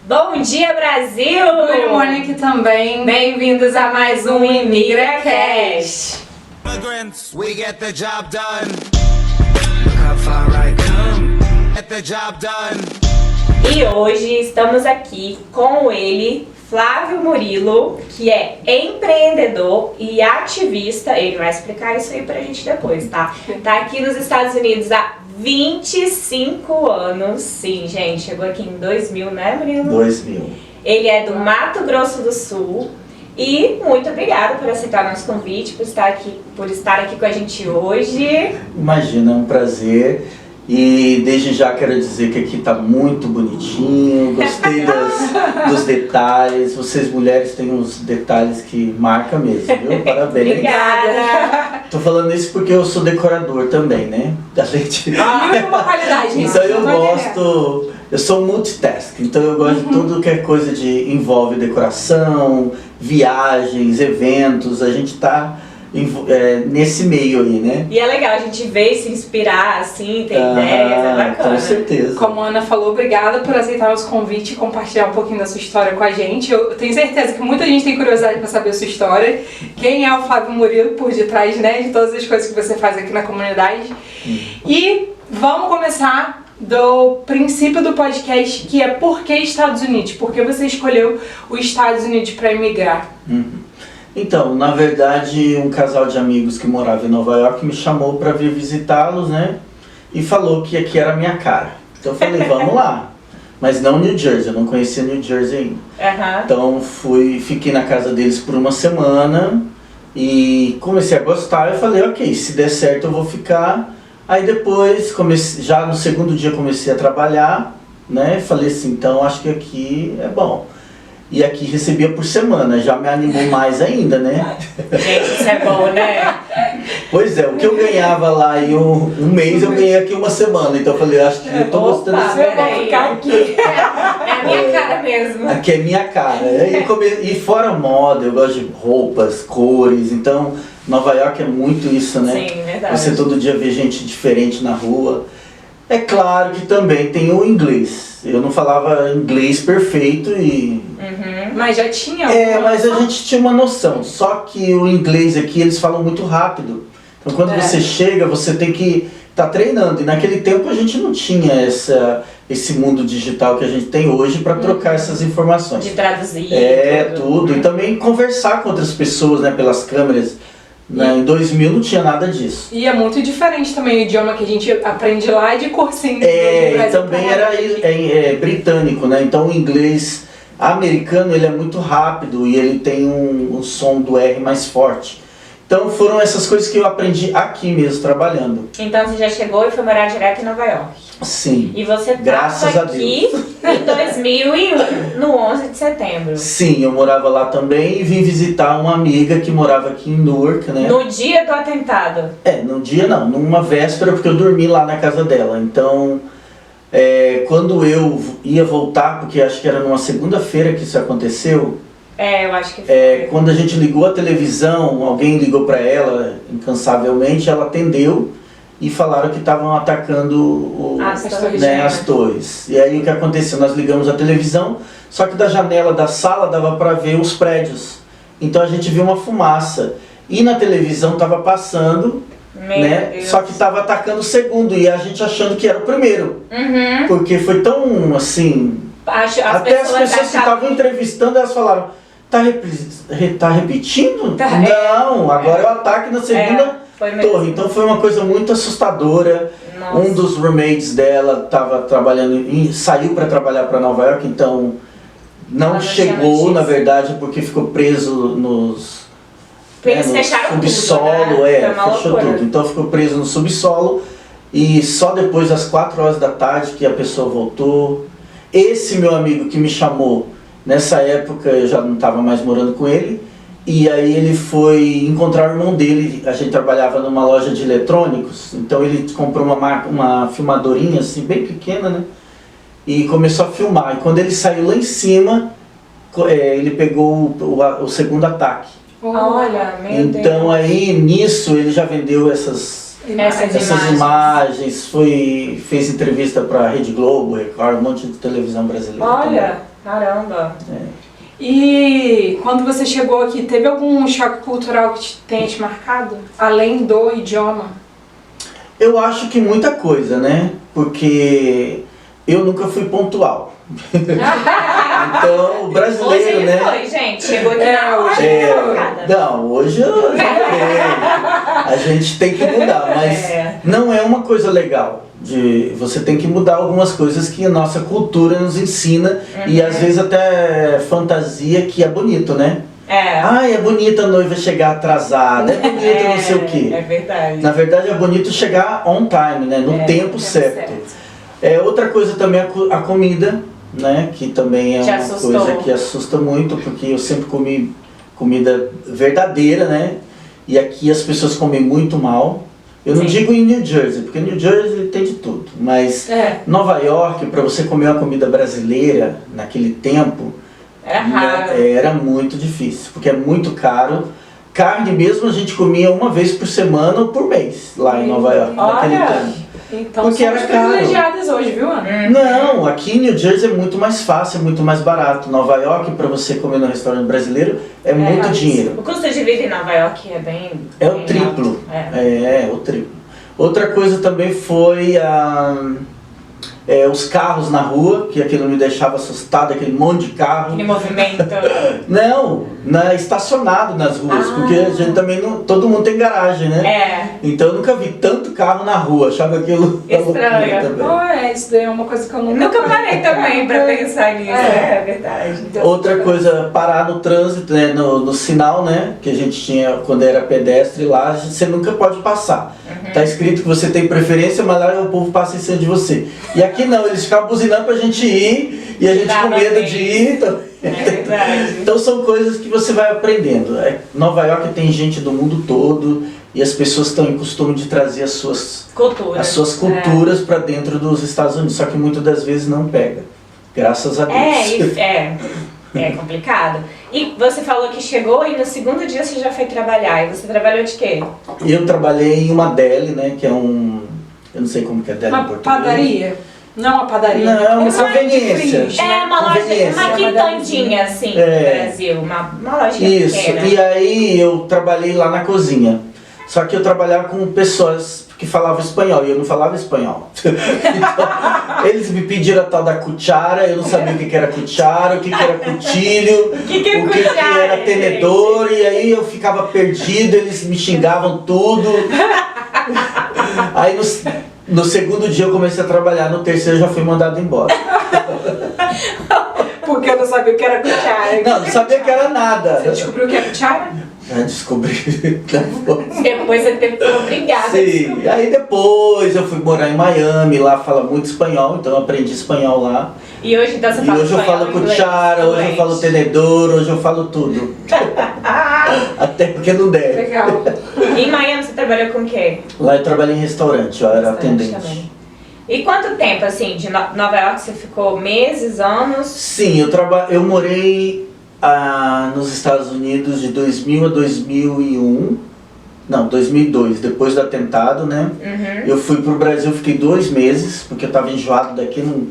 Bom dia, Brasil! Good morning aqui também. Bem-vindos a mais um ImigraCast. Immigrants, we get the job done. Look how far I come. Get the job done. E hoje estamos aqui com ele, Flávio Murilo, que é empreendedor e ativista. Ele vai explicar isso aí pra gente depois, tá? Tá aqui nos Estados Unidos há 25 anos. Sim, gente, chegou aqui em 2000, né, Murilo? 2000. Ele é do Mato Grosso do Sul. E muito obrigada por aceitar nosso convite, por estar aqui com a gente hoje. Imagina, é um prazer. E desde já quero dizer que aqui tá muito bonitinho, gostei dos detalhes. Vocês mulheres têm uns detalhes que marcam mesmo, viu? Parabéns. Obrigada. Tô falando isso porque eu sou decorador também, né? Além de... E uma qualidade. Então eu gosto, eu sou multitask, então eu gosto de tudo que é coisa de envolve decoração, viagens, eventos. A gente tá nesse meio aí, né? E é legal a gente ver, se inspirar, assim, ter ideias, é bacana. Com certeza. Como a Ana falou, obrigada por aceitar nosso convite e compartilhar um pouquinho da sua história com a gente. Eu tenho certeza que muita gente tem curiosidade para saber a sua história. Quem é o Flávio Murilo por detrás, né, de todas as coisas que você faz aqui na comunidade. E vamos começar do princípio do podcast, que é por que Estados Unidos? Por que você escolheu os Estados Unidos para emigrar? Então, na verdade, um casal de amigos que morava em Nova York me chamou para vir visitá-los, né? E falou que aqui era a minha cara. Então eu falei, vamos lá. Mas não New Jersey, eu não conhecia New Jersey ainda. Então fiquei na casa deles por uma semana e comecei a gostar. Eu falei, ok, se der certo eu vou ficar. Aí depois, já no segundo dia comecei a trabalhar, né? Falei assim, então acho que aqui é bom. E aqui recebia por semana, já me animou mais ainda, né? Gente, isso é bom, né? Pois é, o que eu ganhava lá em um mês, eu ganhei aqui uma semana. Então eu falei, acho que eu tô gostando desse eu vou ficar aqui. É a minha cara mesmo. Aqui é minha cara. E fora moda, eu gosto de roupas, cores. Então, Nova York é muito isso, né? Sim, verdade. Você todo dia vê gente diferente na rua. É claro que também tem o inglês. Eu não falava inglês perfeito e... Mas já tinha mas a gente tinha uma noção. Só que o inglês aqui, eles falam muito rápido. Então quando você chega, você tem que estar treinando. E naquele tempo a gente não tinha esse mundo digital que a gente tem hoje para trocar essas informações. De traduzir. Tudo. E também conversar com outras pessoas, né, pelas câmeras. Em 2000 não tinha nada disso. E é muito diferente também o idioma que a gente aprende lá de cursinho. Também era britânico, né? Então o inglês americano ele é muito rápido e ele tem um som do R mais forte. Então foram essas coisas que eu aprendi aqui mesmo, trabalhando. Então você já chegou e foi morar direto em Nova York. Sim. E você graças estava a aqui em 2001, no 11 de setembro. Sim, eu morava lá também e vim visitar uma amiga que morava aqui em Newark, né? No dia do atentado? No dia não, numa véspera, porque eu dormi lá na casa dela. Então, quando eu ia voltar, porque acho que era numa segunda-feira que isso aconteceu. Eu acho que foi. Quando a gente ligou a televisão, alguém ligou para ela incansavelmente, ela atendeu e falaram que estavam atacando as torres. E aí o que aconteceu? Nós ligamos a televisão, só que da janela da sala dava para ver os prédios. Então a gente viu uma fumaça. E na televisão estava passando, Deus. Só que estava atacando o segundo e a gente achando que era o primeiro. Porque foi tão assim... Até as pessoas que estavam entrevistando, elas falaram, tá repetindo? Não, agora é o ataque na segunda torre. Então foi uma coisa muito assustadora. Nossa. Um dos roommates dela estava trabalhando e saiu para trabalhar para Nova York, então não chegou, na verdade, porque ficou preso nos Eles fecharam subsolo, tudo, né? Fechou tudo. Então ficou preso no subsolo e só depois das 4 horas da tarde que a pessoa voltou. Esse meu amigo que me chamou, nessa época eu já não estava mais morando com ele, e aí ele foi encontrar o irmão dele. A gente trabalhava numa loja de eletrônicos, então ele comprou uma filmadorinha assim, bem pequena, né? E começou a filmar. E quando ele saiu lá em cima, ele pegou o segundo ataque. Olha, meu Deus. Então aí nisso ele já vendeu essas imagens, fez entrevista para Rede Globo, Record, um monte de televisão brasileira. Olha, Caramba. E quando você chegou aqui, teve algum choque cultural que tenha te marcado? Além do idioma? Eu acho que muita coisa, né? Porque eu nunca fui pontual. Então, o brasileiro, Hoje ele né? foi, gente. Chegou aqui na hora. Não, hoje eu já tenho. A gente tem que mudar, mas não é uma coisa legal. Você tem que mudar algumas coisas que a nossa cultura nos ensina e às vezes até fantasia que é bonito, né? É bonito a noiva chegar atrasada, é bonito não sei o quê. É verdade. Na verdade é bonito chegar on time, né? No tempo certo. Outra coisa também é a comida, né? Que também é uma coisa que assusta muito, porque eu sempre comi comida verdadeira, né? E aqui as pessoas comem muito mal. Eu não digo em New Jersey, porque New Jersey tem de tudo, mas Nova York, para você comer uma comida brasileira naquele tempo, era raro. Era muito difícil, porque é muito caro. Carne mesmo a gente comia uma vez por semana ou por mês lá em Nova York, naquele tempo. Então porque somos privilegiadas hoje, viu, Ana? Não, aqui em New Jersey é muito mais fácil, é muito mais barato. Nova York, para você comer no restaurante brasileiro, é muito dinheiro. O custo de vida em Nova York é bem... É o triplo. É o triplo. Outra coisa também foi os carros na rua, que aquilo me deixava assustado, aquele monte de carro. Aquele movimento. Não, estacionado nas ruas, porque a gente também todo mundo tem garagem, né? Então eu nunca vi tanto carro na rua, achava aquilo estranho. Também. Isso daí é uma coisa que eu nunca parei também pra pensar nisso, é verdade. Outra coisa, parar no trânsito, né, no sinal, né, que a gente tinha quando era pedestre lá, você nunca pode passar. Tá escrito que você tem preferência, mas lá o povo passa em cima de você. E aqui não, eles ficavam buzinando pra gente ir e a gente com medo de ir. Então são coisas que você vai aprendendo. Nova York tem gente do mundo todo e as pessoas estão em costume de trazer as suas culturas para dentro dos Estados Unidos, só que muitas das vezes não pega. Graças a Deus. É complicado. E você falou que chegou e no segundo dia você já foi trabalhar. E você trabalhou de quê? Eu trabalhei em uma deli, né, que é eu não sei como que é deli em português. Padaria? Não é uma padaria. Não, é uma conveniência. Uma loja, uma quitandinha assim no Brasil, uma lojinha pequena. E aí eu trabalhei lá na cozinha. Só que eu trabalhava com pessoas que falavam espanhol e eu não falava espanhol. Então, eles me pediram a tal da cuchara, eu não sabia o que era cuchara, o que era cutilho, o que era tenedor, e aí eu ficava perdido, eles me xingavam tudo. Aí no segundo dia eu comecei a trabalhar, no terceiro eu já fui mandado embora. Porque eu não sabia o que era cuchara. Não sabia que era nada. Você descobriu o que é cuchara? Já descobri. Depois você teve que ser obrigada. Sim, aí depois eu fui morar em Miami, lá fala muito espanhol, então eu aprendi espanhol lá. E hoje então você fala hoje eu falo cuchara, hoje eu falo tenedor, hoje eu falo tudo. Até porque não deve. Legal. E em Miami você trabalhou com o quê? Lá eu trabalhei em restaurante, eu era atendente. Também. E quanto tempo, assim, de Nova York você ficou? Meses, anos? Sim, eu morei nos Estados Unidos de 2000 a 2001. Não, 2002, depois do atentado, né? Eu fui pro Brasil, fiquei 2 meses, porque eu tava enjoado daqui, não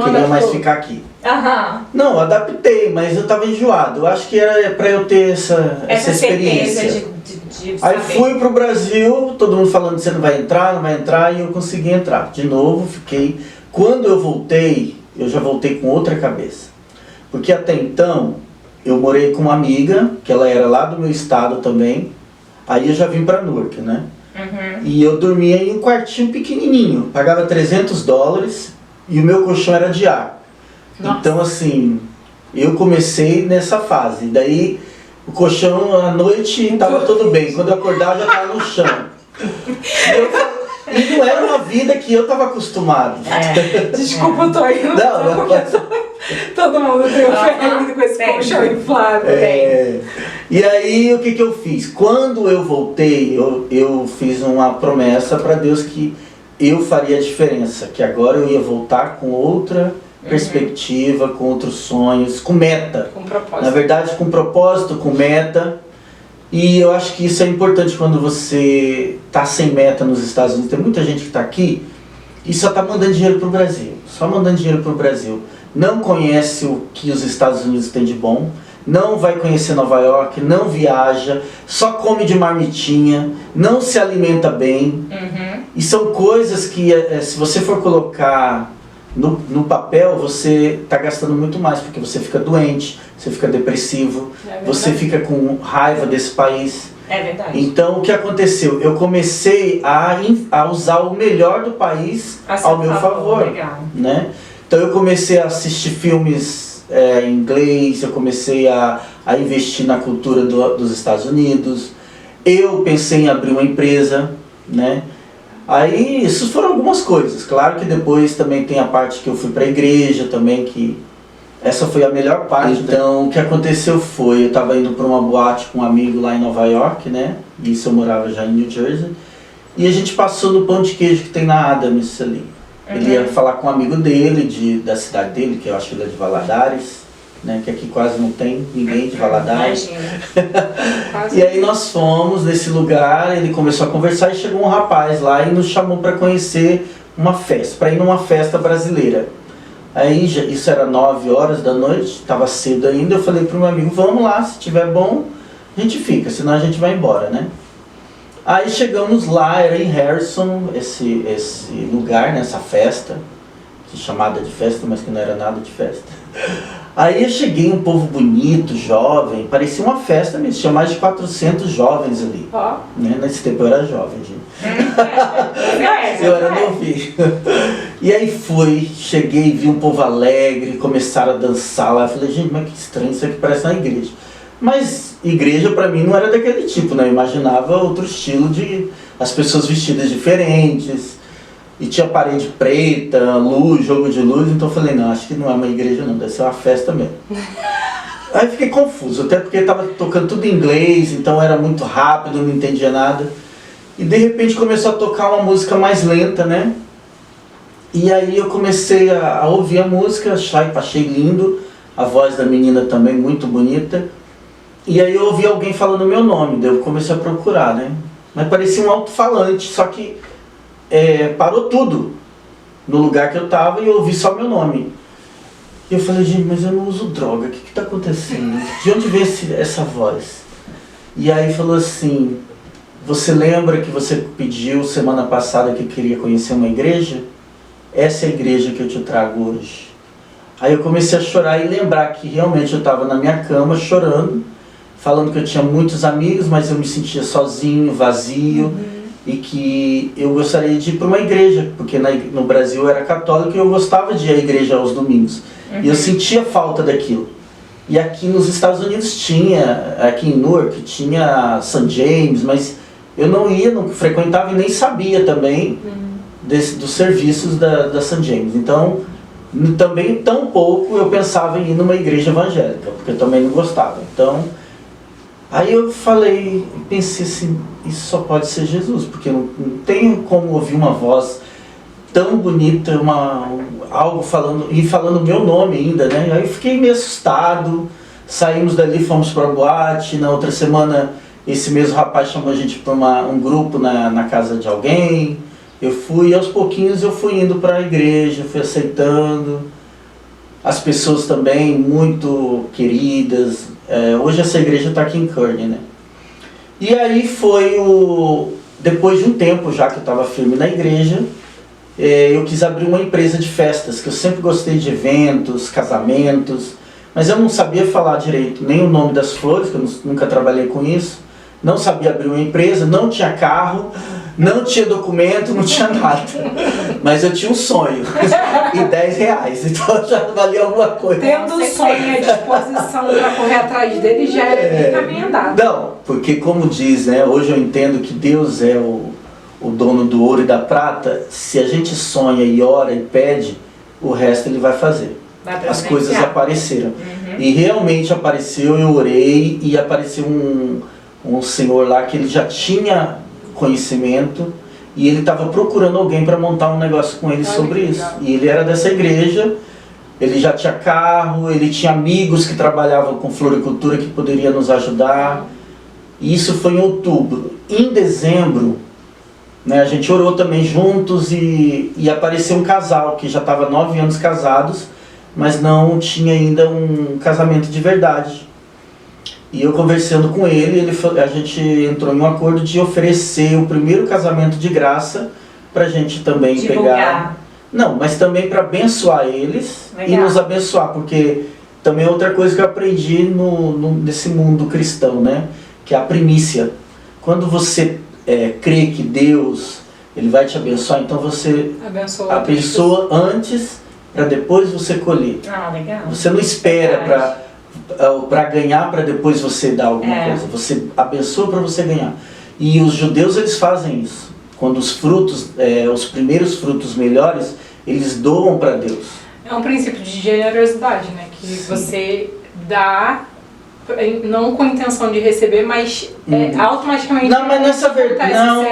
queria mais ficar aqui. Não, adaptei, mas eu tava enjoado. Eu acho que era pra eu ter essa experiência. Aí fui pro Brasil, todo mundo falando que você não vai entrar, e eu consegui entrar. De novo, fiquei. Quando eu voltei, eu já voltei com outra cabeça. Porque até então, eu morei com uma amiga, que ela era lá do meu estado também. Aí eu já vim pra Newark, né? E eu dormia em um quartinho pequenininho, pagava $300 e o meu colchão era de ar. Nossa. Então assim, eu comecei nessa fase. Daí o colchão à noite tava tudo bem, quando eu acordava já tava no chão. E não era uma vida que eu tava acostumado. Desculpa, eu tô indo. Não. Todo mundo tem um ferro com esse colchão inflável. E aí o que eu fiz? Quando eu voltei, eu fiz uma promessa para Deus que eu faria a diferença, que agora eu ia voltar com outra perspectiva, com outros sonhos, com meta. Com propósito. Na verdade, com propósito, com meta. E eu acho que isso é importante quando você está sem meta nos Estados Unidos. Tem muita gente que está aqui e só está mandando dinheiro para o Brasil. Só mandando dinheiro para o Brasil. não conhece o que os Estados Unidos têm de bom, não vai conhecer Nova York, não viaja, só come de marmitinha, não se alimenta bem. E são coisas que, se você for colocar no papel, você está gastando muito mais, porque você fica doente, você fica depressivo, você fica com raiva desse país. É verdade. Então, o que aconteceu? Eu comecei a usar o melhor do país ao meu favor. Legal. Né? Então, eu comecei a assistir filmes em inglês, eu comecei a investir na cultura dos Estados Unidos. Eu pensei em abrir uma empresa, né? Aí, isso foram algumas coisas. Claro que depois também tem a parte que eu fui para a igreja também, que essa foi a melhor parte. Então, o que aconteceu foi, eu estava indo para uma boate com um amigo lá em Nova York, né? Isso eu morava já em New Jersey. E a gente passou no pão de queijo que tem na Adams ali. Ele ia falar com um amigo dele, da cidade dele, que eu acho que ele é de Valadares, né? Que aqui quase não tem ninguém de Valadares. E aí nós fomos nesse lugar, ele começou a conversar e chegou um rapaz lá e nos chamou para conhecer uma festa, para ir numa festa brasileira. Aí isso era 9 horas da noite, estava cedo ainda, eu falei para o meu amigo, vamos lá, se tiver bom, a gente fica, senão a gente vai embora, né? Aí chegamos lá, era em Harrison, esse lugar, nessa festa, chamada de festa, mas que não era nada de festa. Aí eu cheguei, um povo bonito, jovem, parecia uma festa mesmo, tinha mais de 400 jovens ali. Né? Nesse tempo eu era jovem, gente. Eu era novinho. E aí cheguei, vi um povo alegre, começaram a dançar lá. Eu falei, gente, mas que estranho, isso aqui parece uma igreja. Mas igreja pra mim não era daquele tipo, né? Eu imaginava outro estilo as pessoas vestidas diferentes. E tinha parede preta, luz, jogo de luz, então eu falei, não, acho que não é uma igreja não, deve ser uma festa mesmo. Aí fiquei confuso, até porque estava tocando tudo em inglês, então era muito rápido, não entendia nada. E de repente começou a tocar uma música mais lenta, né? E aí eu comecei a ouvir a música, achei lindo, a voz da menina também muito bonita. E aí eu ouvi alguém falando meu nome, daí eu comecei a procurar, né? Mas parecia um alto-falante, só que parou tudo no lugar que eu estava e eu ouvi só meu nome. E eu falei, gente, mas eu não uso droga, o que está acontecendo? De onde vem essa voz? E aí falou assim, você lembra que você pediu semana passada que queria conhecer uma igreja? Essa é a igreja que eu te trago hoje. Aí eu comecei a chorar e lembrar que realmente eu estava na minha cama chorando, falando que eu tinha muitos amigos, mas eu me sentia sozinho, vazio. E que eu gostaria de ir para uma igreja, porque no Brasil eu era católico e eu gostava de ir à igreja aos domingos. E eu sentia falta daquilo. E aqui nos Estados Unidos tinha, aqui em Newark, tinha St. James, mas eu não ia, não frequentava e nem sabia também dos serviços da St. James. Então, também tão pouco eu pensava em ir numa igreja evangélica, porque eu também não gostava. Então, aí eu pensei assim, isso só pode ser Jesus, porque não tenho como ouvir uma voz tão bonita, algo falando meu nome ainda, né? Aí eu fiquei meio assustado, saímos dali, fomos para a boate, na outra semana esse mesmo rapaz chamou a gente para um grupo na casa de alguém, eu fui, aos pouquinhos eu fui indo para a igreja, fui aceitando, as pessoas também muito queridas. Hoje essa igreja está aqui em Kearney, né? E aí depois de um tempo já que eu estava firme na igreja, eu quis abrir uma empresa de festas, que eu sempre gostei de eventos, casamentos, mas eu não sabia falar direito nem o nome das flores, que eu nunca trabalhei com isso, não sabia abrir uma empresa, não tinha carro, não tinha documento, não tinha nada. Mas eu tinha um sonho. E R$10. Então já valia alguma coisa. Tendo o sonho e a disposição para correr atrás dele, já era caminho andado. Não, porque como diz, né? Hoje eu entendo que Deus é o dono do ouro e da prata. Se a gente sonha e ora e pede, o resto ele vai fazer. As coisas apareceram. E realmente apareceu, eu orei e apareceu um senhor lá que ele já tinha conhecimento e ele estava procurando alguém para montar um negócio com ele sobre isso. E ele era dessa igreja, ele já tinha carro, ele tinha amigos que trabalhavam com floricultura que poderiam nos ajudar. E isso foi em outubro. Em dezembro, né, a gente orou também juntos e apareceu um casal que já estava 9 anos casados, mas não tinha ainda um casamento de verdade. E eu conversando com ele, a gente entrou em um acordo de oferecer o primeiro casamento de graça pra gente também Divulgar. pegar. Não, mas também para abençoar eles e Legal. nos abençoar, porque também é outra coisa que eu aprendi nesse mundo cristão, né? Que é a primícia. Quando você crê que Deus ele vai te abençoar, então você abençoa antes para depois você colher. Ah, legal. Você não espera para ganhar para depois você dar alguma coisa. Você abençoa para você ganhar. E os judeus eles fazem isso. Quando os frutos, os primeiros frutos melhores, eles doam para Deus. É um princípio de generosidade, né? Que Sim. você dá, não com intenção de receber, mas automaticamente... Não, mas nessa verdade, não,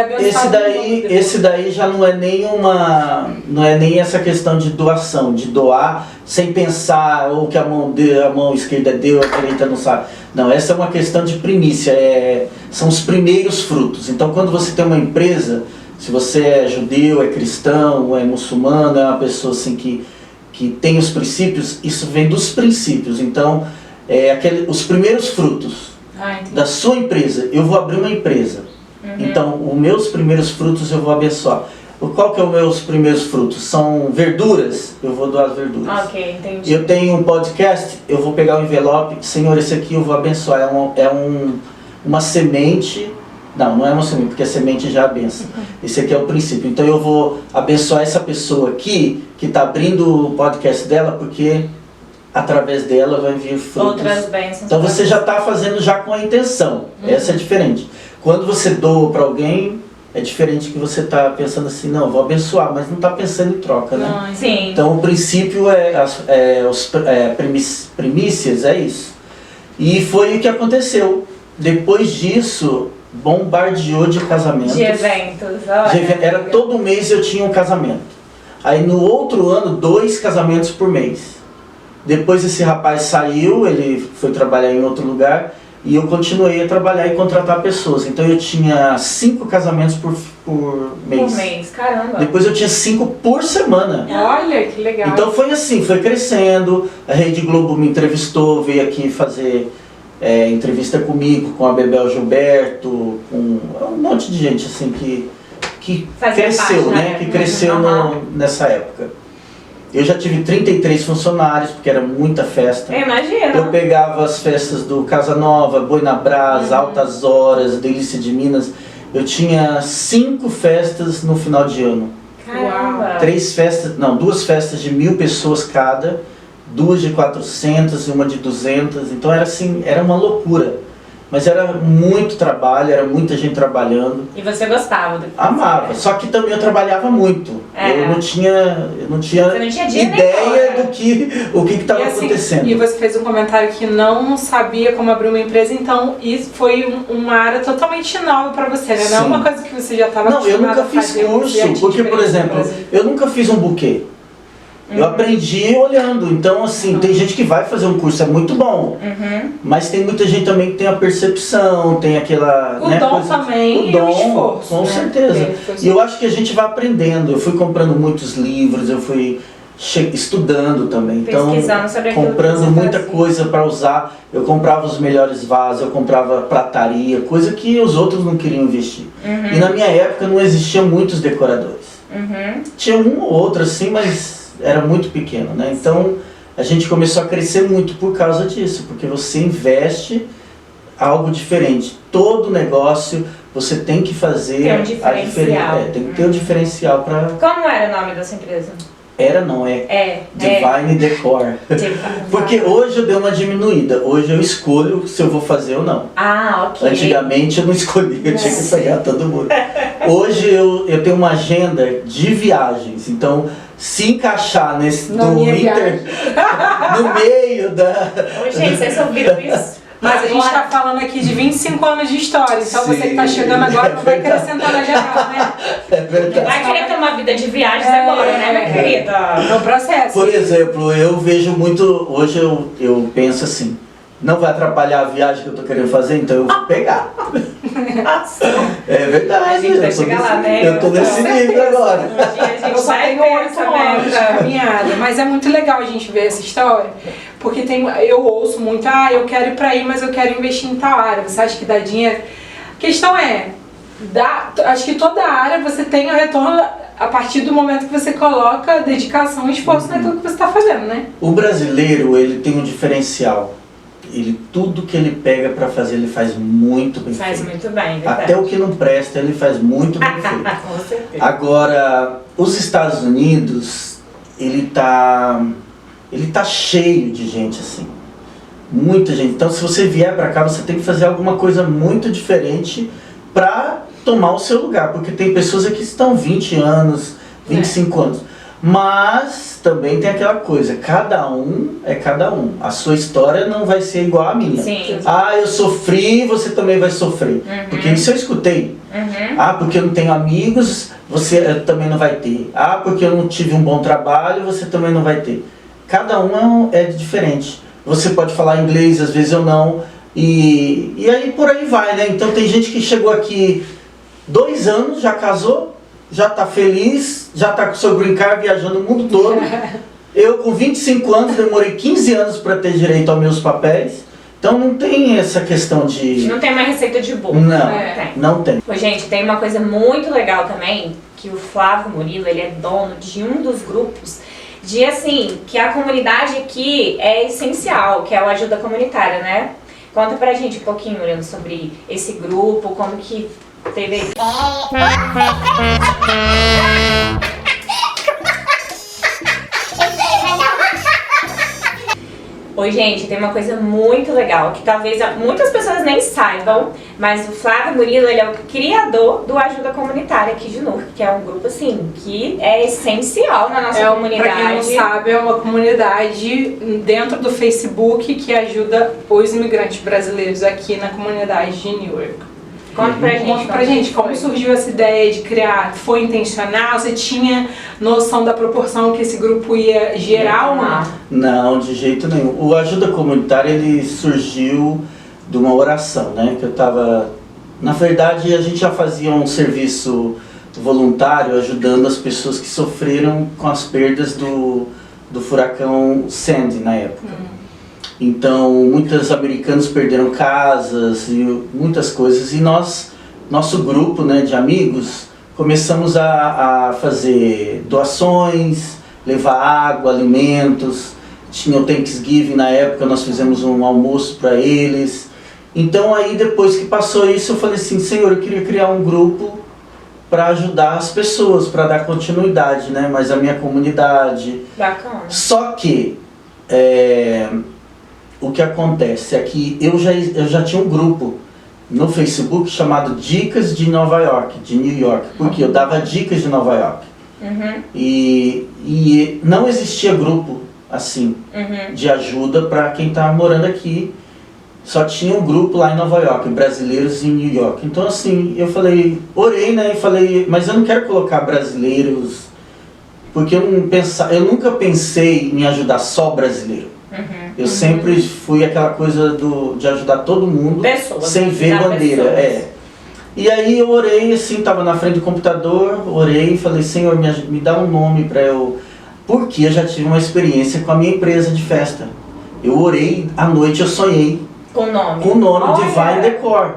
esse daí já não é nem essa questão de doação, de doar sem pensar, ou que a mão esquerda deu, a direita não sabe. Não, essa é uma questão de primícia, são os primeiros frutos. Então quando você tem uma empresa, se você é judeu, é cristão, é muçulmano, é uma pessoa assim que tem os princípios, isso vem dos princípios. Então, os primeiros frutos da sua empresa, eu vou abrir uma empresa. Então, os meus primeiros frutos eu vou abençoar. Qual que é os meus primeiros frutos? São verduras, eu vou doar as verduras. Ok, entendi. Eu tenho um podcast, eu vou pegar o envelope, Senhor, esse aqui eu vou abençoar. Uma semente. Não é uma semente, porque a semente já é a benção. Esse aqui é o princípio. Então eu vou abençoar essa pessoa aqui, que está abrindo o podcast dela, porque através dela vai vir frutos. Outras bênçãos. Então você já está fazendo já com a intenção. Essa é diferente. Quando você doa para alguém, é diferente que você está pensando assim, não, vou abençoar, mas não está pensando em troca, né? Não, Sim. Então o princípio primícias, é isso. E foi o que aconteceu. Depois disso, bombardeou de casamentos. De eventos, olha. Era todo mês eu tinha um casamento. Aí no outro ano, 2 casamentos por mês. Depois esse rapaz saiu, ele foi trabalhar em outro lugar e eu continuei a trabalhar e contratar pessoas. Então eu tinha 5 casamentos por mês. Por mês, caramba. Depois eu tinha 5 por semana. Olha, que legal. Então foi assim, foi crescendo. A Rede Globo me entrevistou, veio aqui fazer entrevista comigo, com a Bebel Gilberto, com um monte de gente assim que cresceu, parte, né? Que cresceu nessa época. Eu já tive 33 funcionários, porque era muita festa. Eu imagino. Eu pegava as festas do Casa Nova, Boi na Brasa, Altas Horas, Delícia de Minas. Eu tinha 5 festas no final de ano. Caramba. 2 festas de 1.000 pessoas cada, 2 de 400 e uma de 200. Então era assim, era uma loucura. Mas era muito trabalho, era muita gente trabalhando. E você gostava do que Amava, só que também eu trabalhava muito. Eu não tinha ideia do o que estava acontecendo. E você fez um comentário que não sabia como abrir uma empresa, então isso foi uma área totalmente nova para você, né? Não é uma coisa que você já estava acostumado a fazer. Não, eu nunca fiz curso, porque, por exemplo, eu nunca fiz um buquê. Eu aprendi olhando, então assim, tem gente que vai fazer um curso, é muito bom, mas tem muita gente também que tem a percepção, tem aquela... O dom também e o esforço. Com certeza. E eu acho que a gente vai aprendendo, eu fui comprando muitos livros, eu fui estudando também, então comprando muita coisa para usar, eu comprava os melhores vasos, eu comprava prataria, coisa que os outros não queriam investir. E na minha época não existiam muitos decoradores. Tinha um ou outro assim, mas... era muito pequeno, né? Então a gente começou a crescer muito por causa disso, porque você investe algo diferente. Todo negócio você tem que fazer tem um diferencial. Tem que ter um diferencial para. Como era o nome dessa empresa? Divine Decor. Porque hoje eu dei uma diminuída. Hoje eu escolho se eu vou fazer ou não. Ah, ok. Antigamente eu não escolhia, eu tinha que pegar todo mundo. Hoje eu tenho uma agenda de viagens, então se encaixar no meio da... Ô, gente, vocês ouviram isso? Mas a gente está falando aqui de 25 anos de história, então você que está chegando agora não vai querer sentar na janela, né? É verdade. Vai querer ter uma vida de viagens agora, né, minha querida? É um processo. Por exemplo, eu vejo muito... Hoje eu penso assim, não vai atrapalhar a viagem que eu estou querendo fazer, então eu vou pegar. É verdade. A gente vai chegar lá, né? Eu tô nesse nível agora. Um dia a gente Eu só vai tenho ter 8 essa anos de meta. caminhada, mas é muito legal a gente ver essa história, porque eu ouço muito, eu quero ir pra aí, mas eu quero investir em tal área, você acha que dá dinheiro? A questão é, acho que toda área você tem o retorno a partir do momento que você coloca dedicação e esforço naquilo que você está fazendo, né? O brasileiro, ele tem um diferencial. Tudo que ele pega pra fazer, ele faz muito bem Faz feito. muito bem, verdade. Até o que não presta, ele faz muito bem feito. Com certeza. Agora, os Estados Unidos, ele tá cheio de gente assim. Muita gente. Então, se você vier pra cá, você tem que fazer alguma coisa muito diferente pra tomar o seu lugar. Porque tem pessoas aqui que estão 20 anos, 25 anos. Mas também tem aquela coisa, cada um é cada um. A sua história não vai ser igual à minha. Sim. Eu sofri, você também vai sofrer. Porque isso eu escutei. Porque eu não tenho amigos, você também não vai ter. Porque eu não tive um bom trabalho, você também não vai ter. Cada um é diferente. Você pode falar inglês, às vezes eu não. E aí por aí vai, né? Então tem gente que chegou aqui 2 anos, já casou, já tá feliz, já tá com seu green card viajando o mundo todo. Eu com 25 anos demorei 15 anos para ter direito aos meus papéis. Então não tem essa questão de... Não tem uma receita de bolo. Não tem. Pô, gente, tem uma coisa muito legal também, que o Flávio Murilo, ele é dono de um dos grupos de, assim, que a comunidade aqui é essencial, que é o Ajuda Comunitária, né? Conta pra gente um pouquinho, Murilo, sobre esse grupo, como que teve... Oi, gente, tem uma coisa muito legal que talvez muitas pessoas nem saibam, mas o Flávio Murilo, ele é o criador do Ajuda Comunitária aqui de Newark, que é um grupo, assim, que é essencial na nossa comunidade. Pra quem não sabe, é uma comunidade dentro do Facebook que ajuda os imigrantes brasileiros aqui na comunidade de Newark. Conta pra gente como surgiu essa ideia de criar. Foi intencional? Você tinha noção da proporção que esse grupo ia gerar ou não? Não, de jeito nenhum. O Ajuda Comunitária, ele surgiu de uma oração, né? Que eu tava... Na verdade, a gente já fazia um serviço voluntário ajudando as pessoas que sofreram com as perdas do furacão Sandy na época. Então, muitos americanos perderam casas e muitas coisas. E nosso grupo, né, de amigos, começamos a fazer doações, levar água, alimentos. Tinha o Thanksgiving na época, nós fizemos um almoço para eles. Então, aí depois que passou isso, eu falei assim, Senhor, eu queria criar um grupo para ajudar as pessoas, para dar continuidade, né? Mas a minha comunidade... Bacana. Só que... o que acontece é que eu já tinha um grupo no Facebook chamado Dicas de Nova York, de New York, porque eu dava dicas de Nova York. E não existia grupo assim, de ajuda para quem está morando aqui. Só tinha um grupo lá em Nova York, brasileiros em New York. Então assim, eu falei, orei, né, e falei, mas eu não quero colocar brasileiros, porque eu nunca pensei em ajudar só brasileiro. Eu sempre fui aquela coisa de ajudar todo mundo, sem ver bandeira. E aí eu orei, assim, estava na frente do computador, orei e falei, Senhor, me dá um nome para eu... Porque eu já tive uma experiência com a minha empresa de festa. Eu orei, à noite eu sonhei com o nome Divine Decor.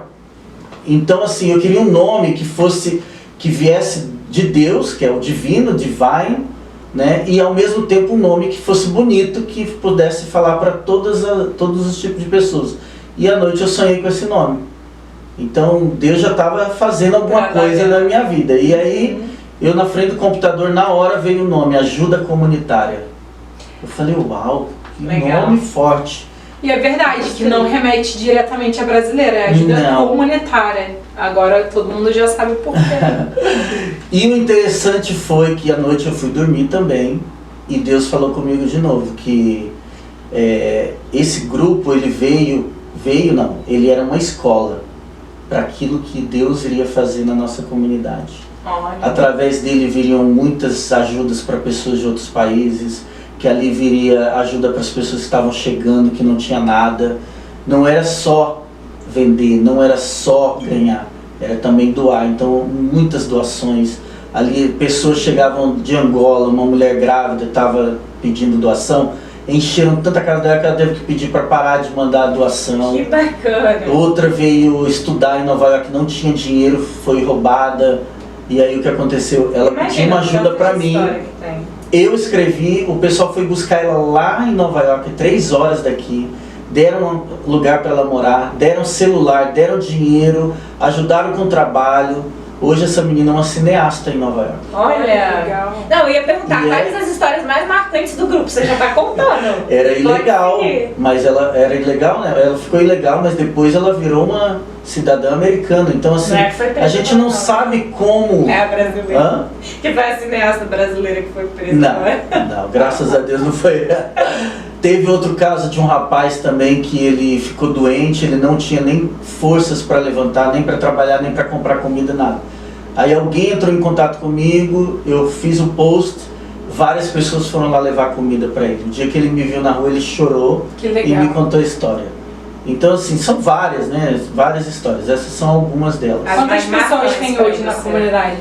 Então assim, eu queria um nome que viesse de Deus, que é o divino, Divine, né? E ao mesmo tempo um nome que fosse bonito, que pudesse falar para todos os tipos de pessoas. E à noite eu sonhei com esse nome. Então Deus já estava fazendo alguma coisa na minha vida. E aí eu na frente do computador, na hora veio o nome, Ajuda Comunitária. Eu falei, uau, que nome forte. E é verdade que não remete diretamente à brasileira, é ajuda comunitária. Agora todo mundo já sabe o porquê. E o interessante foi que à noite eu fui dormir também e Deus falou comigo de novo que esse grupo ele era uma escola para aquilo que Deus iria fazer na nossa comunidade. Através dele viriam muitas ajudas para pessoas de outros países, que ali viria ajuda para as pessoas que estavam chegando, que não tinha nada. Não era só vender, não era só ganhar, era também doar. Então, muitas doações. Ali, pessoas chegavam de Angola, uma mulher grávida estava pedindo doação, encheram tanta casa dela que ela teve que pedir para parar de mandar a doação. Que bacana. Outra veio estudar em Nova York, não tinha dinheiro, foi roubada. E aí o que aconteceu? Ela pediu uma ajuda para mim. Eu escrevi, o pessoal foi buscar ela lá em Nova York, 3 horas daqui. Deram um lugar para ela morar, deram celular, deram dinheiro, ajudaram com o trabalho. Hoje essa menina é uma cineasta em Nova York. Olha, legal. Não, eu ia perguntar E quais as histórias mais marcantes do grupo, você já tá contando. Era ilegal, Pode ser. mas ela era ilegal, né? Ela ficou ilegal, mas depois ela virou uma cidadã americana. Então assim, Não é que foi presa, a gente não não. sabe como... É a brasileira. Hã? Que foi a cineasta brasileira que foi presa, Não, é? não, graças a Deus não foi. Teve outro caso de um rapaz também que ele ficou doente, ele não tinha nem forças para levantar, nem para trabalhar, nem para comprar comida, nada. Aí alguém entrou em contato comigo, eu fiz o post, várias pessoas foram lá levar comida para ele. O dia que ele me viu na rua, ele chorou Que e legal. me contou a história. Então assim, são várias, né? Várias histórias, essas são algumas delas. As Quantas mais pessoas marcantes tem pra hoje na você? comunidade?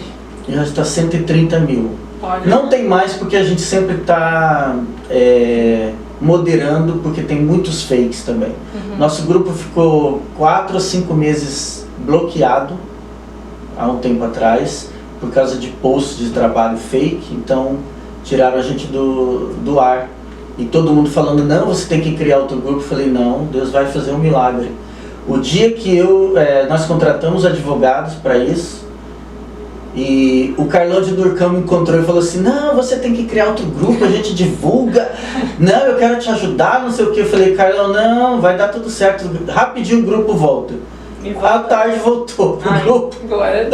Já está 130 mil. Olha. Não tem mais porque a gente sempre está moderando, porque tem muitos fakes também. Nosso grupo ficou 4 a 5 meses bloqueado há um tempo atrás, por causa de posts de trabalho fake, então tiraram a gente do ar. E todo mundo falando, não, você tem que criar outro grupo. Eu falei, não, Deus vai fazer um milagre. O dia que nós contratamos advogados para isso, e o Carlão de Durcão me encontrou e falou assim, não, você tem que criar outro grupo, a gente divulga, não, eu quero te ajudar, não sei o que. Eu falei, Carlão, não, vai dar tudo certo, rapidinho o grupo volta. E À tarde voltou pro Ai. grupo. Agora.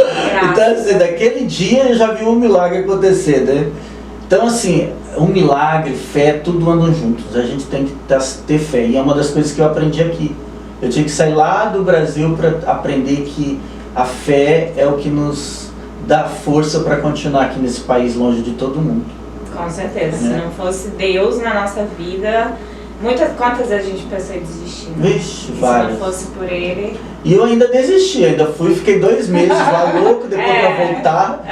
Então assim, daquele dia eu já vi um milagre acontecer, né? Então assim, um milagre, fé, tudo andam juntos, a gente tem que ter fé, e é uma das coisas que eu aprendi aqui. Eu tinha que sair lá do Brasil para aprender que a fé é o que nos dá força para continuar aqui nesse país longe de todo mundo. Com certeza, se Né? não fosse Deus na nossa vida, quantas vezes a gente pensou em desistir? Né? Vixe, E se várias. não fosse por ele... E eu ainda desisti, fiquei 2 meses lá louco, depois para voltar.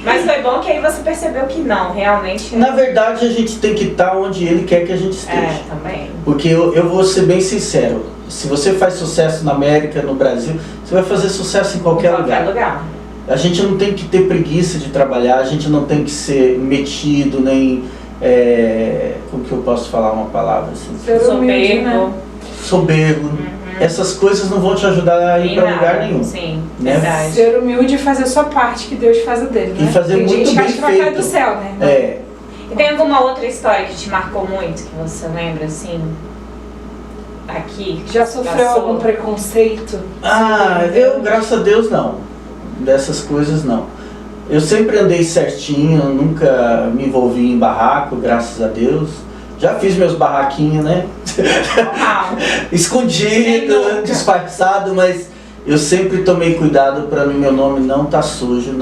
Mas foi bom que aí você percebeu que não, realmente... Na verdade a gente tem que estar onde Ele quer que a gente esteja. Também. Porque eu vou ser bem sincero, se você faz sucesso na América, no Brasil, você vai fazer sucesso em qualquer lugar. A gente não tem que ter preguiça de trabalhar, a gente não tem que ser metido, nem... como que eu posso falar uma palavra assim? Soberbo. Soberbo. Essas coisas não vão te ajudar a ir para lugar nenhum. Sim, Né? verdade. Ser humilde e fazer a sua parte, que Deus faz a dele, né? E fazer tem muito gente que bem acha que vai cair feito. do céu, né? E tem alguma outra história que te marcou muito, que você lembra, assim, aqui? Já sofreu Passou? algum preconceito? Eu, graças a Deus, não. Dessas coisas, não. Eu sempre andei certinho, nunca me envolvi em barraco, graças a Deus. Já fiz meus barraquinhos, né? Normal. Escondido, disfarçado, mas eu sempre tomei cuidado para meu nome não estar sujo,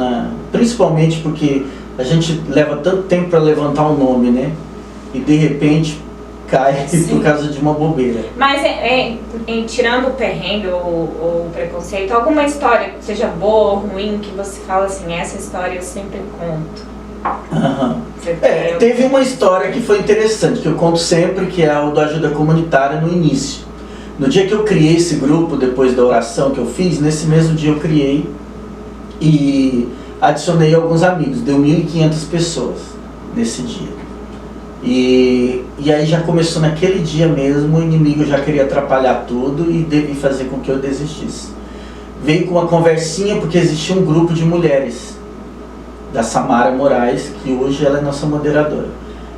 principalmente porque a gente leva tanto tempo para levantar um nome, né? E de repente cai por causa de uma bobeira. Mas tirando o perrengue ou o preconceito, alguma história, seja boa ou ruim, que você fala assim, essa história eu sempre conto? Você tem Teve uma história que foi interessante, que eu conto sempre, que é o do Ajuda Comunitária no início. No dia que eu criei esse grupo, depois da oração que eu fiz, nesse mesmo dia eu criei e adicionei alguns amigos, deu 1.500 pessoas nesse dia. E aí já começou naquele dia mesmo, o inimigo já queria atrapalhar tudo e fazer com que eu desistisse. Veio com uma conversinha, porque existia um grupo de mulheres da Samara Moraes, que hoje ela é nossa moderadora.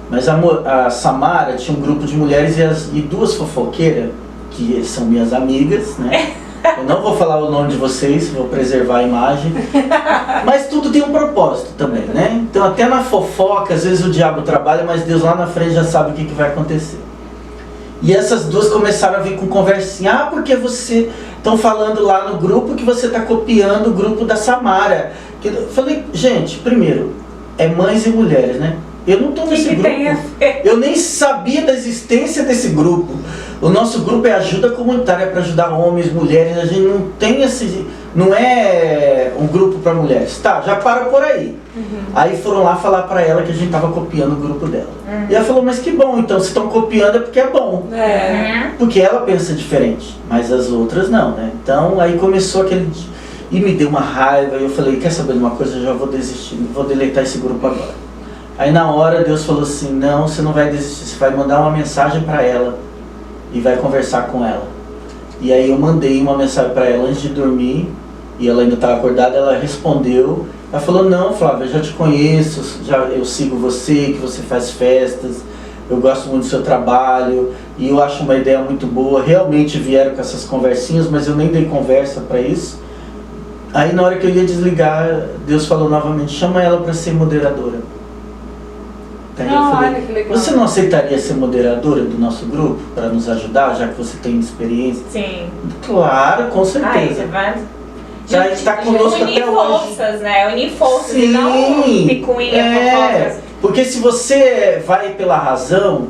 Mas a Samara tinha um grupo de mulheres e 2 fofoqueiras, que são minhas amigas, né? Eu não vou falar o nome de vocês, vou preservar a imagem. Mas tudo tem um propósito também, né? Então até na fofoca, às vezes o diabo trabalha, mas Deus lá na frente já sabe o que vai acontecer. E essas 2 começaram a vir com conversinha. Porque você... Estão falando lá no grupo que você está copiando o grupo da Samara. Eu falei, gente, primeiro, é mães e mulheres, né? Eu não tô nesse grupo. tem a ver? Eu nem sabia da existência desse grupo. O nosso grupo é ajuda comunitária para ajudar homens, mulheres. A gente não tem esse... Não é um grupo para mulheres. Tá, já para por aí. Aí foram lá falar para ela que a gente tava copiando o grupo dela. E ela falou, mas que bom, então se estão copiando é porque é bom. Porque ela pensa diferente, mas as outras não, né? Então aí começou aquele... E me deu uma raiva, e eu falei, quer saber de uma coisa? Eu já vou desistir, vou deletar esse grupo agora. Aí na hora Deus falou assim, não, você não vai desistir, você vai mandar uma mensagem para ela e vai conversar com ela. E aí eu mandei uma mensagem para ela antes de dormir, e ela ainda estava acordada, ela respondeu, ela falou, não, Flávia, eu já te conheço, eu sigo você, que você faz festas, eu gosto muito do seu trabalho, e eu acho uma ideia muito boa. Realmente vieram com essas conversinhas, mas eu nem dei conversa para isso. Aí na hora que eu ia desligar, Deus falou novamente, chama ela para ser moderadora. Daí eu falei, olha que legal. você não aceitaria ser moderadora do nosso grupo para nos ajudar, já que você tem experiência? Sim. Claro, com Ai, você certeza. vai... Já está conosco unir até hoje. forças, né? Unir forças Sim, e não picuinha, fofocas. porque se você vai pela razão,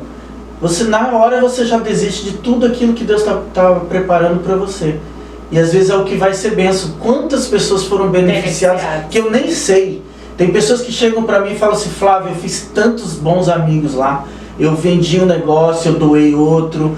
você na hora você já desiste de tudo aquilo que Deus está preparando para você. E às vezes é o que vai ser benção. Quantas pessoas foram beneficiadas que eu nem sei. Tem pessoas que chegam para mim e falam assim, Flávio, eu fiz tantos bons amigos lá. Eu vendi um negócio, eu doei outro,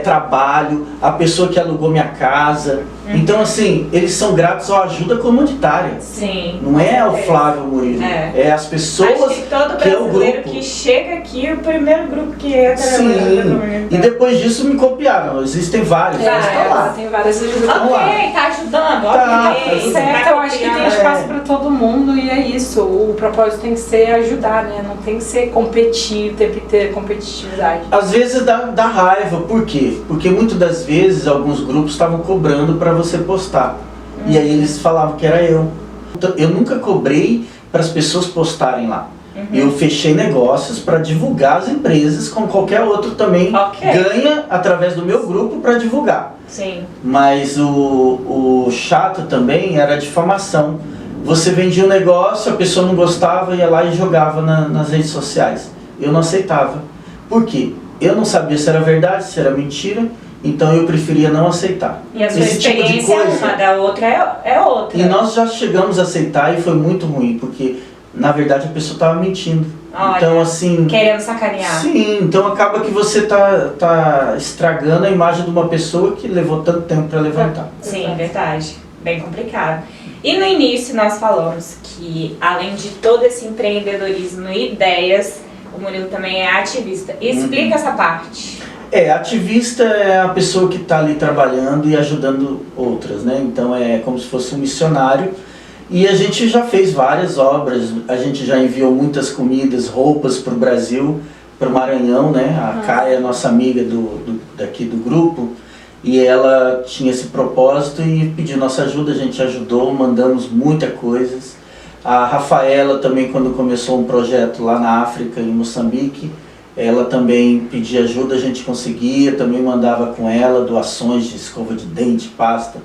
trabalho, a pessoa que alugou minha casa. Então assim, eles são gratos à ajuda comunitária. Sim. Não é o Flávio Murilo, é as pessoas Acho que todo que é o brasileiro grupo. que chega aqui, o primeiro grupo que entra é o Sim, comunitário. e depois disso me copiaram, existem vários, mas estão lá. Tem várias ajudas. Vamos lá. Ok, tá ajudando, Tá, ok. tá Certo, eu acho que tem espaço É. para todo mundo e é isso. O propósito tem que ser ajudar, né? Não tem que ser competir, ter que ter competitividade. Às vezes dá raiva, por quê? Porque muitas das vezes alguns grupos estavam cobrando para você postar. E aí eles falavam que era eu. Então, eu nunca cobrei para as pessoas postarem lá. Eu fechei negócios para divulgar as empresas, como qualquer outro também ganha através do meu grupo para divulgar. Sim. Mas o chato também era a difamação. Você vendia um negócio, a pessoa não gostava, ia lá e jogava nas redes sociais. Eu não aceitava. Por quê? Eu não sabia se era verdade, se era mentira, então eu preferia não aceitar. E a sua Esse tipo de experiência coisa. uma da outra é outra. E nós já chegamos a aceitar e foi muito ruim, porque na verdade a pessoa estava mentindo. Olha, então assim... querendo sacanear. Sim, então acaba que você tá estragando a imagem de uma pessoa que levou tanto tempo para levantar. Sim, verdade. Bem complicado. E no início nós falamos que, além de todo esse empreendedorismo e ideias, o Murilo também é ativista. Explica essa parte. Ativista é a pessoa que está ali trabalhando e ajudando outras, né? Então é como se fosse um missionário. E a gente já fez várias obras, a gente já enviou muitas comidas, roupas para o Brasil, para o Maranhão, né? A Caia, nossa amiga daqui do grupo, e ela tinha esse propósito e pediu nossa ajuda, a gente ajudou, mandamos muitas coisas. A Rafaela também, quando começou um projeto lá na África, em Moçambique, ela também pedia ajuda, a gente conseguia, também mandava com ela doações de escova de dente, pasta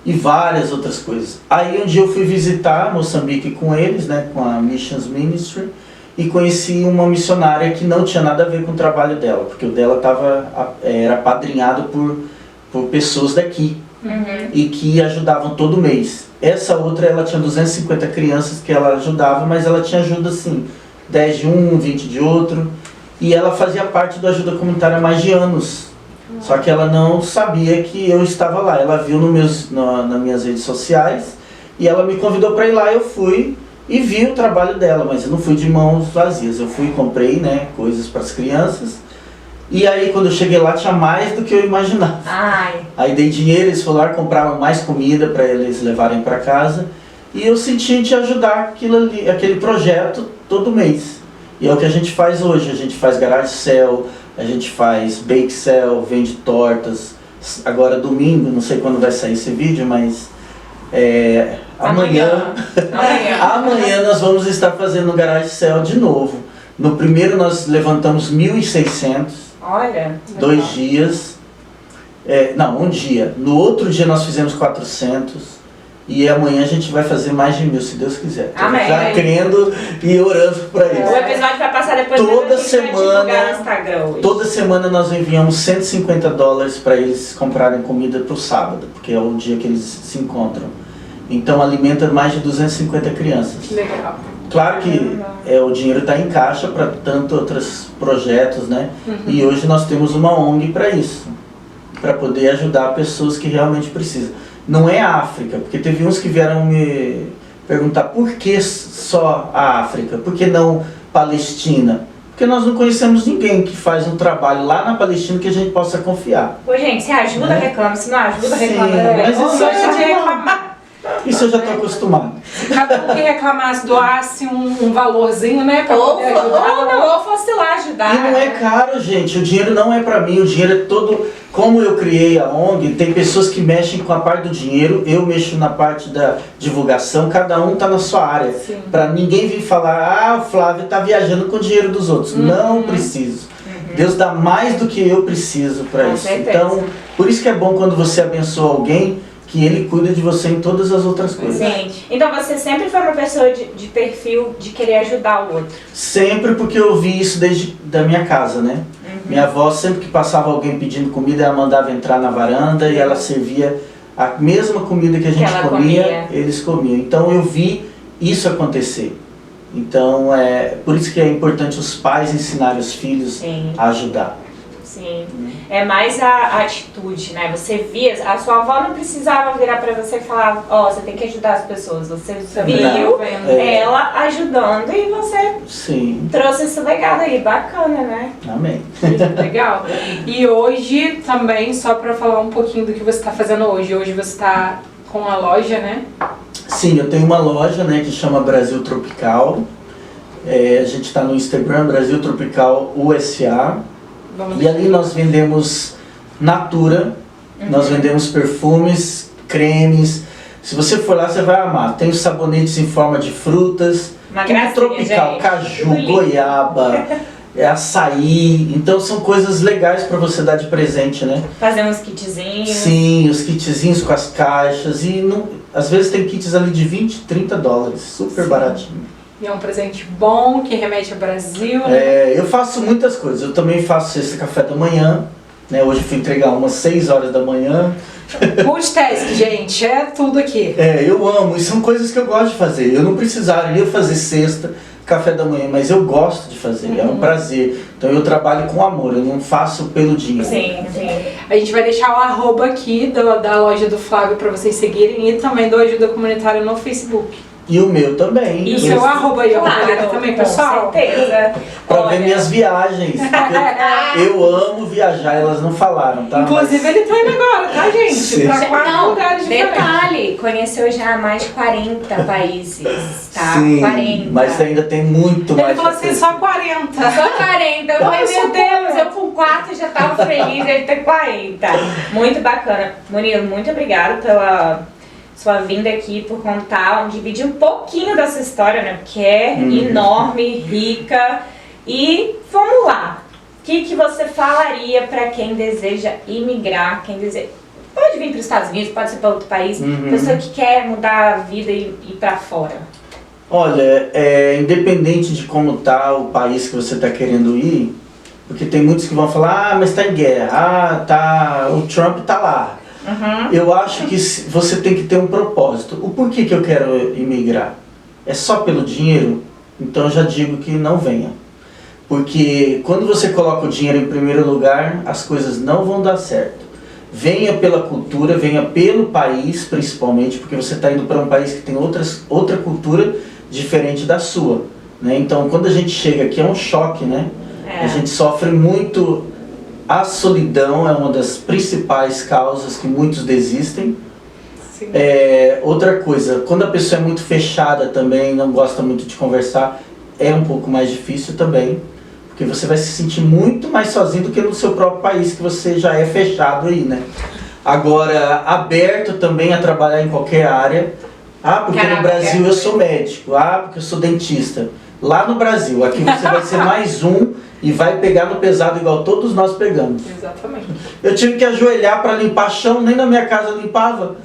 e várias outras coisas. Aí um dia eu fui visitar Moçambique com eles, né, com a Missions Ministry, e conheci uma missionária que não tinha nada a ver com o trabalho dela, porque o dela era apadrinhado por pessoas daqui e que ajudavam todo mês. Essa outra, ela tinha 250 crianças que ela ajudava, mas ela tinha ajuda assim, 10 de um, 20 de outro, e ela fazia parte da ajuda comunitária há mais de anos. Só que ela não sabia que eu estava lá. Ela viu nas minhas redes sociais e ela me convidou para ir lá. Eu fui e vi o trabalho dela, mas eu não fui de mãos vazias. Eu fui e comprei, né, coisas para as crianças. E aí quando eu cheguei lá tinha mais do que eu imaginava. Ai. Aí dei dinheiro, eles foram lá, compraram mais comida para eles levarem para casa. E eu senti de ajudar aquele projeto todo mês. E é o que a gente faz hoje. A gente faz garage sale, a gente faz bake sale, vende tortas. Agora domingo, não sei quando vai sair esse vídeo, mas amanhã nós vamos estar fazendo um garage sale de novo. No primeiro nós levantamos 1.600, Olha. 2 dias. Não, um dia. No outro dia nós fizemos 400. E amanhã a gente vai fazer mais de 1000, se Deus quiser. Tô Amém. já crendo e orando pra O isso. episódio vai passar depois Toda a gente vai divulgar semana, no Instagram hoje. toda semana nós enviamos $150 para eles comprarem comida pro sábado, porque é o dia que eles se encontram. Então alimenta mais de 250 crianças. Que legal. Claro que o dinheiro está em caixa para tanto outros projetos, né? E hoje nós temos uma ONG para isso, para poder ajudar pessoas que realmente precisam. Não é a África, porque teve uns que vieram me perguntar por que só a África, por que não Palestina? Porque nós não conhecemos ninguém que faz um trabalho lá na Palestina que a gente possa confiar. Pô, gente, se ajuda, Né? reclama. Se não ajuda, Sim, reclama também. mas Ou isso gosta de é reclamar. Isso eu já estou acostumado. Cada um que reclamasse, doasse um valorzinho, né? Pra Ou, poder ajudar. ou fosse lá ajudar. E não é caro, gente. O dinheiro não é para mim. O dinheiro é todo... Como eu criei a ONG, tem pessoas que mexem com a parte do dinheiro. Eu mexo na parte da divulgação. Cada um tá na sua área. Para ninguém vir falar, o Flávio tá viajando com o dinheiro dos outros. Não preciso. Deus dá mais do que eu preciso para Com isso. certeza. Então, por isso que é bom quando você abençoa alguém, que ele cuida de você em todas as outras coisas. Sim. Então você sempre foi uma pessoa de perfil de querer ajudar o outro. Sempre, porque eu vi isso desde da minha casa, né? Minha avó, sempre que passava alguém pedindo comida, ela mandava entrar na varanda e ela servia a mesma comida que a gente ela comia, comia. eles comiam. Então eu vi isso acontecer. Então por isso que é importante os pais ensinarem os filhos Sim. a ajudar. Sim. É mais a atitude, né? Você via, a sua avó não precisava virar pra você e falar, você tem que ajudar as pessoas. Você viu ela ajudando e você Sim. trouxe esse legado aí. Bacana, né? Amém. Legal. E hoje também, só pra falar um pouquinho do que você tá fazendo hoje. Hoje você tá com a loja, né? Sim, eu tenho uma loja, né, que chama Brasil Tropical. A gente está no Instagram, Brasil Tropical USA. E ali nós vendemos Natura, nós vendemos perfumes, cremes. Se você for lá, você vai amar. Tem os sabonetes em forma de frutas, Uma tudo gracinha, tropical, gente. caju, Tudo lindo. goiaba, açaí. Então são coisas legais para você dar de presente, né? Fazer uns kitzinhos. Sim, os kitzinhos com as caixas. E às vezes tem kits ali de $20, $30, super baratinho. E é um presente bom, que remete ao Brasil, né? Eu faço muitas coisas. Eu também faço esse café da manhã, né? Hoje eu fui entregar umas 6 horas da manhã. Multitask, gente, é tudo aqui. Eu amo, e são coisas que eu gosto de fazer. Eu não precisaria fazer cesta, café da manhã, mas eu gosto de fazer, é um prazer. Então eu trabalho com amor, eu não faço pelo dinheiro. Sim. A gente vai deixar o arroba aqui da loja do Flávio pra vocês seguirem e também do Ajuda Comunitária no Facebook. E o meu também. E o seu arroba aí, Claro, também, pessoal? Com certeza. Pra Olha, ver minhas viagens. Porque eu amo viajar, elas não falaram, tá? Inclusive ele tá indo agora, tá, gente? Sim. Pra 4 lugares diferentes. detalhe, conheceu já mais de 40 países, tá? Sim, 40. mas ainda tem muito mais. Ele falou pra assim, fazer. só 40. Só 40. Eu falei, Nossa, meu Deus, eu com 4 já tava feliz, ele tem 40. Muito bacana. Murilo, muito obrigada pela sua vinda aqui, por contar, dividir um pouquinho dessa história, né? Porque é enorme, rica. E vamos lá. O que você falaria para quem deseja imigrar, quem deseja... Pode vir para os Estados Unidos, pode ser para outro país, pessoa que quer mudar a vida e ir para fora. Olha, independente de como tá o país que você está querendo ir, porque tem muitos que vão falar, mas está em guerra, o Trump tá lá. Eu acho que você tem que ter um propósito. O porquê que eu quero imigrar? É só pelo dinheiro? Então eu já digo que não venha. Porque quando você coloca o dinheiro em primeiro lugar, as coisas não vão dar certo. Venha pela cultura, venha pelo país, principalmente, porque você está indo para um país que tem outra cultura diferente da sua, né? Então quando a gente chega aqui é um choque, né? A gente sofre muito. A solidão é uma das principais causas que muitos desistem. Sim. Outra coisa, quando a pessoa é muito fechada também, não gosta muito de conversar, é um pouco mais difícil também, porque você vai se sentir muito mais sozinho do que no seu próprio país, que você já é fechado aí, né? Agora, aberto também a trabalhar em qualquer área. Porque no Brasil eu sou médico, porque eu sou dentista. Lá no Brasil, aqui você vai ser mais um e vai pegar no pesado igual todos nós pegamos. Exatamente. Eu tive que ajoelhar para limpar chão, nem na minha casa eu limpava.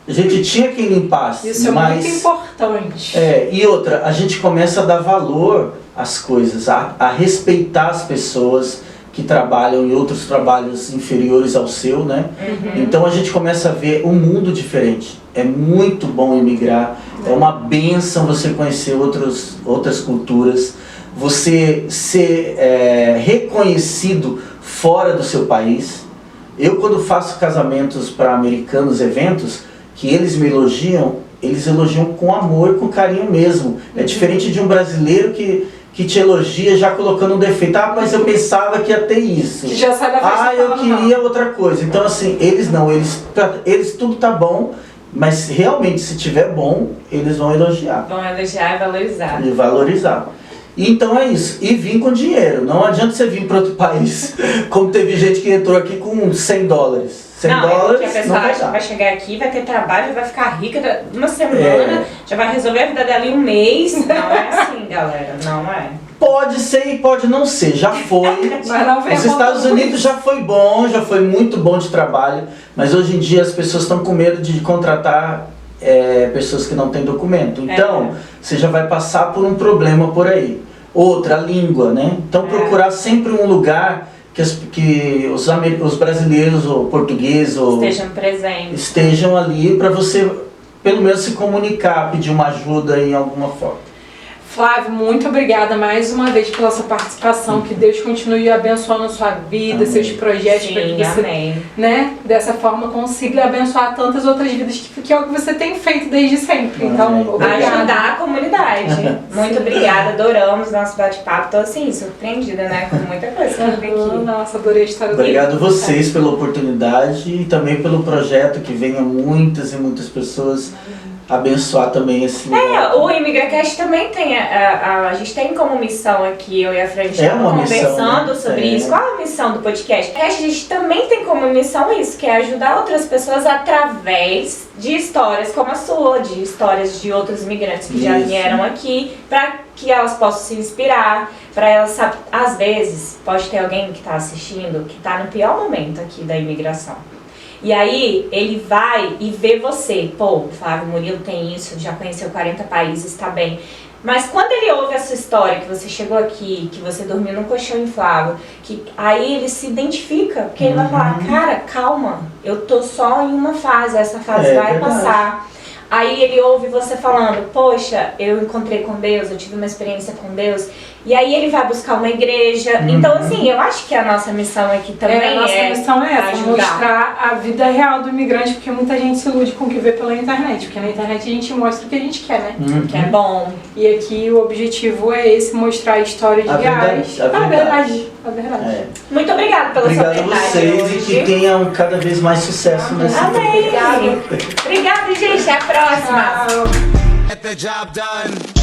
A gente tinha quem limpasse, Isso é mas... muito importante. E outra, a gente começa a dar valor às coisas, a respeitar as pessoas que trabalham em outros trabalhos inferiores ao seu, né? Então a gente começa a ver um mundo diferente. É muito bom imigrar, é uma bênção você conhecer outras culturas, você ser reconhecido fora do seu país. Eu, quando faço casamentos para americanos, eventos, que eles me elogiam, eles elogiam com amor, com carinho mesmo. É diferente de um brasileiro que te elogia já colocando um defeito. Ah, mas eu pensava que ia ter isso. Que já sai da festa. Ah, eu queria outra coisa. Então assim, eles não, eles tudo tá bom, mas realmente se tiver bom, eles vão elogiar. Vão elogiar e valorizar. E valorizar. Então é isso. E vir com dinheiro. Não adianta você vir para outro país, como teve gente que entrou aqui com 100 dólares. 100 não, dólares, é porque a pessoa acha que vai chegar aqui, vai ter trabalho, vai ficar rica uma semana, já vai resolver a vida dela em um mês. Não é assim, galera, não é. Pode ser e pode não ser, já foi. Mas não Os Estados Unidos já foi bom, já foi muito bom de trabalho, mas hoje em dia as pessoas estão com medo de contratar pessoas que não têm documento. Então, você já vai passar por um problema por aí. Outra, a língua, né? Então procurar sempre um lugar que os brasileiros ou portugueses estejam presentes, estejam ali para você pelo menos se comunicar, pedir uma ajuda em alguma forma. Flávio, muito obrigada mais uma vez pela sua participação. Que Deus continue abençoando a sua vida, amém. Seus projetos, para que você, amém. né, dessa forma consiga abençoar tantas outras vidas, que é o que você tem feito desde sempre. Amém. Então, obrigada. Ajudar a comunidade. Muito obrigada, adoramos nosso bate-papo. Tô assim, surpreendida, né, com muita coisa que eu vi aqui. Nossa, adorei a história do Obrigado vocês pela oportunidade e também pelo projeto, que venha muitas e muitas pessoas abençoar também esse lugar. O ImigraCast também tem, a gente tem como missão aqui, eu e a Fran, a gente estava conversando sobre isso. Qual é a missão do podcast? A gente também tem como missão isso, que é ajudar outras pessoas através de histórias como a sua, de histórias de outros imigrantes que já vieram aqui, para que elas possam se inspirar, para elas, às vezes, pode ter alguém que está assistindo que está no pior momento aqui da imigração. E aí ele vai e vê você, pô, o Flávio Murilo tem isso, já conheceu 40 países, tá bem. Mas quando ele ouve essa história, que você chegou aqui, que você dormiu num colchão inflável, que aí ele se identifica, porque ele vai falar, cara, calma, eu tô só em uma fase, essa fase vai passar. Aí ele ouve você falando, poxa, eu encontrei com Deus, eu tive uma experiência com Deus. E aí ele vai buscar uma igreja. Então, assim, eu acho que a nossa missão aqui também a nossa missão é essa, ajudar. mostrar a vida real do imigrante, porque muita gente se ilude com o que vê pela internet. Porque na internet a gente mostra o que a gente quer, né? Que é bom. E aqui o objetivo é esse, mostrar histórias reais. A verdade. Muito obrigada pela sua verdade. Obrigado a vocês hoje. e que tenham cada vez mais sucesso nesse Amém. Obrigada, gente. Até a próxima. Get the job done.